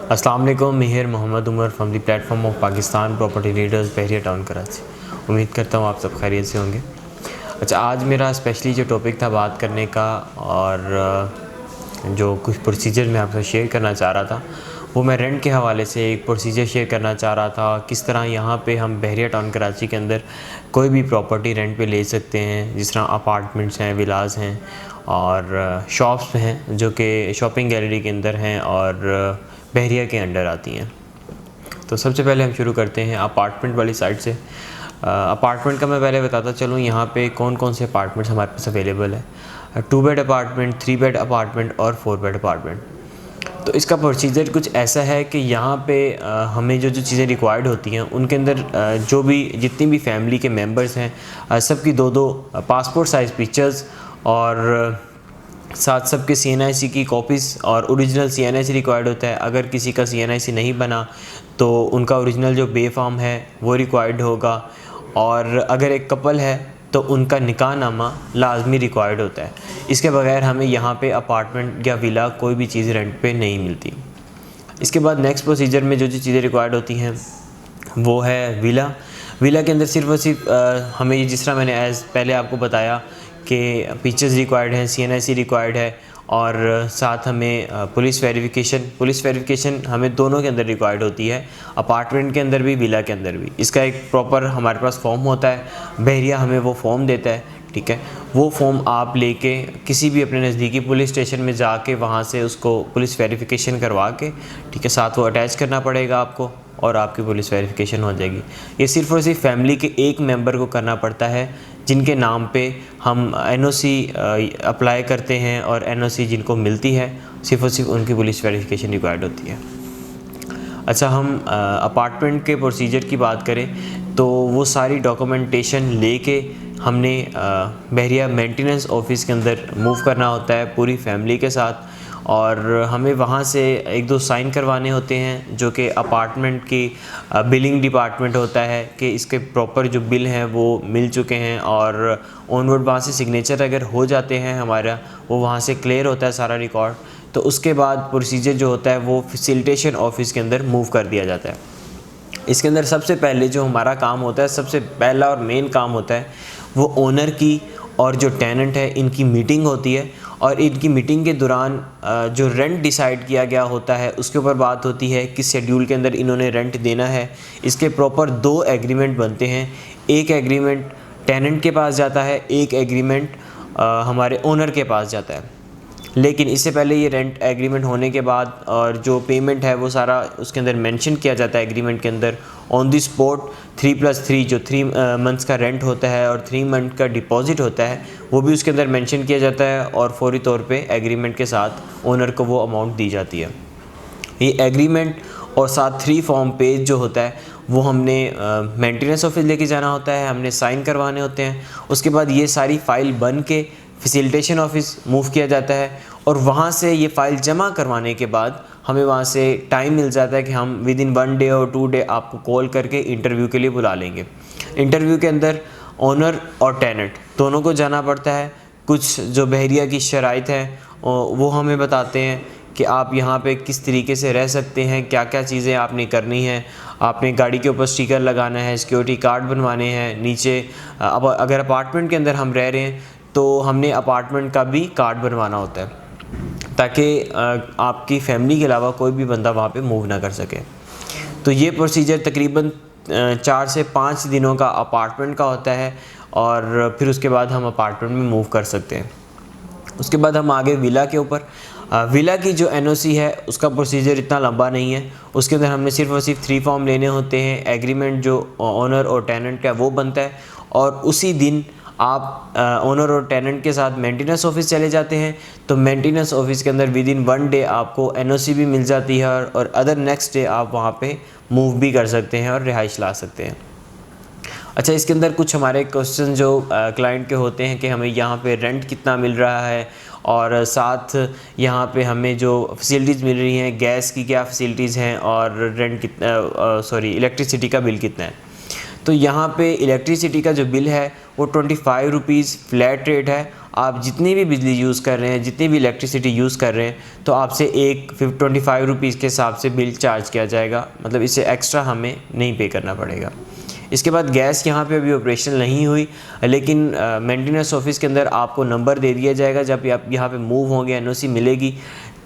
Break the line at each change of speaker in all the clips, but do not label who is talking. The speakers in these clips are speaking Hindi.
अस्सलाम वालेकुम। Mihir Mohammad Umar from the platform of Pakistan property leaders Bahria town Karachi. उम्मीद करता हूँ आप सब खैरियत से होंगे। अच्छा, आज मेरा स्पेशली जो टॉपिक था बात करने का और जो कुछ प्रोसीजर मैं आपसे शेयर करना चाह रहा था वो मैं रेंट के हवाले से एक प्रोसीजर शेयर करना चाह रहा था। किस तरह यहाँ पे हम बहरिया टाउन कराची के अंदर कोई भी प्रॉपर्टी रेंट पे ले सकते हैं, जिस तरह अपार्टमेंट्स हैं, विलास हैं और शॉप्स हैं जो कि शॉपिंग गैलरी के अंदर हैं और बहरिया के अंडर आती हैं। तो सबसे पहले हम शुरू करते हैं अपार्टमेंट वाली साइड से। अपार्टमेंट का मैं पहले बताता चलूँ यहाँ पे कौन कौन से अपार्टमेंट्स हमारे पास अवेलेबल है। 2 बेड अपार्टमेंट, 3 बेड अपार्टमेंट और 4 बेड अपार्टमेंट। तो इसका प्रोसीजर कुछ ऐसा है कि यहाँ पे हमें जो जो चीज़ें रिक्वायर्ड होती हैं उनके अंदर जो भी जितनी भी फैमिली के मेंबर्स हैं सबकी दो पासपोर्ट साइज़ पिक्चर्स और साथ सबके CNIC की कॉपीज़ और ओरिजिनल CNIC रिक्वायर्ड होता है। अगर किसी का CNIC नहीं बना तो उनका ओरिजिनल जो बे फॉर्म है वो रिक्वायर्ड होगा और अगर एक कपल है तो उनका निकाह नामा लाजमी रिक्वायर्ड होता है। इसके बगैर हमें यहाँ पे अपार्टमेंट या विला कोई भी चीज़ रेंट पे नहीं मिलती। इसके बाद नेक्स्ट प्रोसीजर में जो जो चीज़ें रिक्वायर्ड होती हैं वो है विला। विला के अंदर सिर्फ और सिर्फ हमें जिस तरह मैंने एज़ पहले आपको बताया कि पिक्चर्स रिक्वायर्ड हैं, CNIC रिक्वायर्ड है और साथ हमें पुलिस वेरिफिकेशन हमें दोनों के अंदर रिक्वायर्ड होती है, अपार्टमेंट के अंदर भी, विला के अंदर भी। इसका एक प्रॉपर हमारे पास फॉर्म होता है, बहरिया हमें वो फॉर्म देता है, ठीक है। वो फॉर्म आप लेके किसी भी अपने नज़दीकी पुलिस स्टेशन में जाके वहाँ से उसको पुलिस वेरिफिकेशन करवा के, ठीक है, साथ वो अटैच करना पड़ेगा आपको और आपकी पुलिस वेरिफिकेशन हो जाएगी। ये सिर्फ़ और सिर्फ फैमिली के एक मेंबर को करना पड़ता है जिनके नाम पे हम NOC अप्लाई करते हैं और NOC जिनको मिलती है सिर्फ़ और सिर्फ उनकी पुलिस वेरिफिकेशन रिक्वायर्ड होती है। अच्छा, हम अपार्टमेंट के प्रोसीजर की बात करें तो वो सारी डॉक्यूमेंटेशन लेके हमने बहरिया मेंटेनेंस ऑफिस के अंदर मूव करना होता है पूरी फैमिली के साथ और हमें वहाँ से 1-2 साइन करवाने होते हैं जो कि अपार्टमेंट की बिलिंग डिपार्टमेंट होता है कि इसके प्रॉपर जो बिल हैं वो मिल चुके हैं और ऑनवर्ड वहाँ से सिग्नेचर अगर हो जाते हैं हमारा, वो वहाँ से क्लियर होता है सारा रिकॉर्ड। तो उसके बाद प्रोसीजर जो होता है वो फैसिलिटेशन ऑफिस के अंदर मूव कर दिया जाता है। इसके अंदर सबसे पहले जो हमारा काम होता है, सबसे पहला और मेन काम होता है वो ओनर की और जो टेनेंट है इनकी मीटिंग होती है और इनकी मीटिंग के दौरान जो रेंट डिसाइड किया गया होता है उसके ऊपर बात होती है किस शेड्यूल के अंदर इन्होंने रेंट देना है। इसके प्रॉपर 2 एग्रीमेंट बनते हैं, एक एग्रीमेंट टेनेंट के पास जाता है, एक एग्रीमेंट हमारे ओनर के पास जाता है। लेकिन इससे पहले ये रेंट एग्रीमेंट होने के बाद और जो पेमेंट है वो सारा उसके अंदर मेंशन किया जाता है एग्रीमेंट के अंदर ऑन द स्पॉट। 3+3 जो 3 मंथ्स का रेंट होता है और 3 मंथ का डिपॉजिट होता है वो भी उसके अंदर मेंशन किया जाता है और फौरी तौर पे एग्रीमेंट के साथ ओनर को वो अमाउंट दी जाती है। ये एग्रीमेंट और साथ 3 फॉर्म पेज जो होता है वो हमने मेंटेनेंस ऑफिस लेके जाना होता है, हमने साइन करवाने होते हैं। उसके बाद ये सारी फ़ाइल बन के फैसिलिटेशन ऑफिस मूव किया जाता है और वहाँ से ये फ़ाइल जमा करवाने के बाद हमें वहाँ से टाइम मिल जाता है कि हम विदिन 1 डे और 2 डे आपको कॉल करके इंटरव्यू के लिए बुला लेंगे। इंटरव्यू के अंदर ओनर और टेनेंट दोनों को जाना पड़ता है। कुछ जो बहरिया की शराइत है वो हमें बताते हैं कि आप यहाँ पे किस तरीके से रह सकते हैं, क्या क्या चीज़ें आपने करनी है। आपने गाड़ी के ऊपर स्टिकर लगाना है, सिक्योरिटी कार्ड बनवाने हैं नीचे। अब अगर अपार्टमेंट के अंदर हम रह रहे हैं तो हमने अपार्टमेंट का भी कार्ड बनवाना होता है ताकि आपकी फैमिली के अलावा कोई भी बंदा वहाँ पे मूव ना कर सके। तो ये प्रोसीजर तकरीबन 4 से 5 दिनों का अपार्टमेंट का होता है और फिर उसके बाद हम अपार्टमेंट में मूव कर सकते हैं। उसके बाद हम आगे विला के ऊपर। विला की जो NOC है उसका प्रोसीजर इतना लंबा नहीं है। उसके अंदर हमने सिर्फ और सिर्फ 3 फॉर्म लेने होते हैं। एग्रीमेंट जो ओनर और टेनेंट का वो बनता है और उसी दिन आप ओनर और टेनेंट के साथ मेंटेनेंस ऑफिस चले जाते हैं। तो मेंटेनेंस ऑफिस के अंदर विदिन 1 डे आपको NOC भी मिल जाती है और अदर नेक्स्ट डे आप वहाँ पे मूव भी कर सकते हैं और रिहाइश ला सकते हैं। अच्छा, इसके अंदर कुछ हमारे क्वेश्चन जो क्लाइंट के होते हैं कि हमें यहाँ पे रेंट कितना मिल रहा है और साथ यहाँ पे हमें जो फैसिलिटीज़ मिल रही हैं, गैस की क्या फैसिलिटीज़ हैं और रेंट कितना इलेक्ट्रिसिटी का बिल कितना है। तो यहाँ पे इलेक्ट्रिसिटी का जो बिल है वो 25 रुपीज़ फ्लैट रेट है। आप जितनी भी बिजली यूज़ कर रहे हैं, जितनी भी इलेक्ट्रिसिटी यूज़ कर रहे हैं, तो आपसे 25 रुपीज़ के हिसाब से बिल चार्ज किया जाएगा, मतलब इससे एक्स्ट्रा हमें नहीं पे करना पड़ेगा। इसके बाद गैस यहाँ पे अभी ऑपरेशनल नहीं हुई, लेकिन मेंटेनेंस ऑफिस के अंदर आपको नंबर दे दिया जाएगा जब आप यहाँ पे मूव होंगे, एनओसी मिलेगी,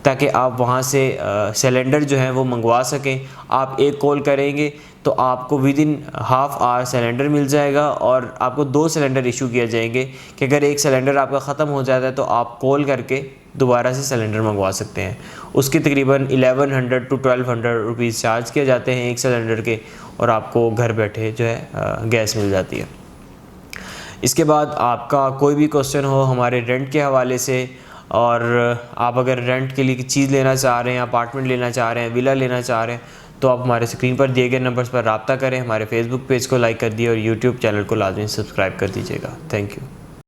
ताकि आप वहाँ से सिलेंडर जो है वो मंगवा सकें। आप एक कॉल करेंगे तो आपको विदिन हाफ आवर सिलेंडर मिल जाएगा, और आपको 2 सिलेंडर इशू किए जाएंगे कि अगर एक सिलेंडर आपका ख़त्म हो जाता है तो आप कॉल करके दोबारा से सिलेंडर मंगवा सकते हैं। उसके तकरीबन 1100 to 1200 रुपीज़ चार्ज किए जाते हैं एक सिलेंडर के, और आपको घर बैठे जो है गैस मिल जाती है। इसके बाद आपका कोई भी क्वेश्चन हो हमारे रेंट के हवाले से, और आप अगर रेंट के लिए चीज़ लेना चाह रहे हैं, अपार्टमेंट लेना चाह रहे हैं, विला लेना चाह रहे हैं, तो आप हमारे स्क्रीन पर दिए गए नंबर्स पर रब्ता करें। हमारे फेसबुक पेज को लाइक कर दिए और यूट्यूब चैनल को लाजमी सब्सक्राइब कर दीजिएगा। Thank you.